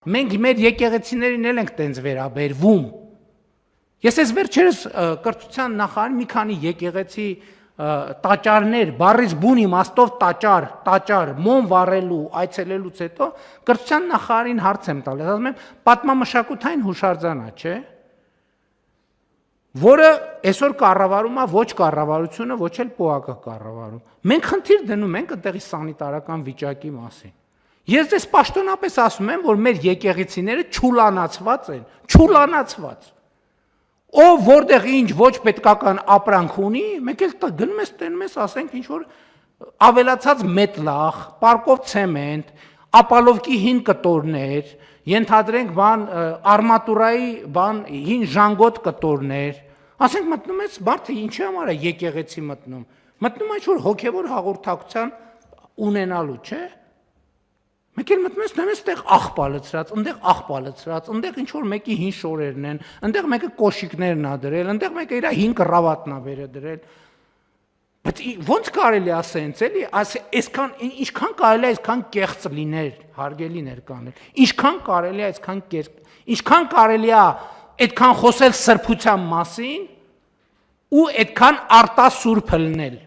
Մենք մեր եկեղեցիներին էլ ենք տենց վերաբերվում։ Ես այս վերջերս կրթության նախարարին մի քանի եկեղեցի տաճարներ, բառից բուն իմաստով տաճար, մոմ վառելու, այցելելուց հետո կրթության նախարարին հարց եմ տալիս, ասում եմ, պատմամշակութային հուշարձանա, չէ՞, որը այսօր կառավարում է ոչ կառավարությունը, ոչ էլ ՊՕԱԿ-ը կառավարում։ Մենք խնդիր դնում ենք այդտեղի սանիտարական վիճակի մասին։ Ես դες պաշտոնապես ասում եմ, որ մեր եկեղեցիները չուլանացված են, չուլանացված։ Ով որտեղ ինչ ոչ պետքական ապրանք ունի, մենք էլ գնում ես տենում ես, ասենք ինչ որ ավելացած մետլախ, պարկով ցեմենտ, ապալովկի հին կտորներ, ենթադրենք արմատուրայի հին ժանգոտ կտորներ, ասենք մտնում ես մարդը ինչի համար է եկեղեցի մտնում։ Մտնում է ինչ որ հոգևոր հաղորդակցության ունենալու, չէ՞։ Մենք էլ մտնում ես նայես այդտեղ աղբա լցրած, այնտեղ աղբա լցրած, այնտեղ ինչ որ մեկի հին շորերն են, այնտեղ մեկը կոշիկներն ա դրել, այնտեղ մեկը իր հին կռավատնա վերը դրել։ Բայց ո՞նց կարելի է ասենց էլի, այսքան ինչքան կարելի է այսքան կեղծ լիներ, հարգելի ներկաներ։ Ինչքան կարելի է այսքան ինչքան կարելի է այդքան խոսել սրբության մասին ու այդքան արտասուրբ լնել։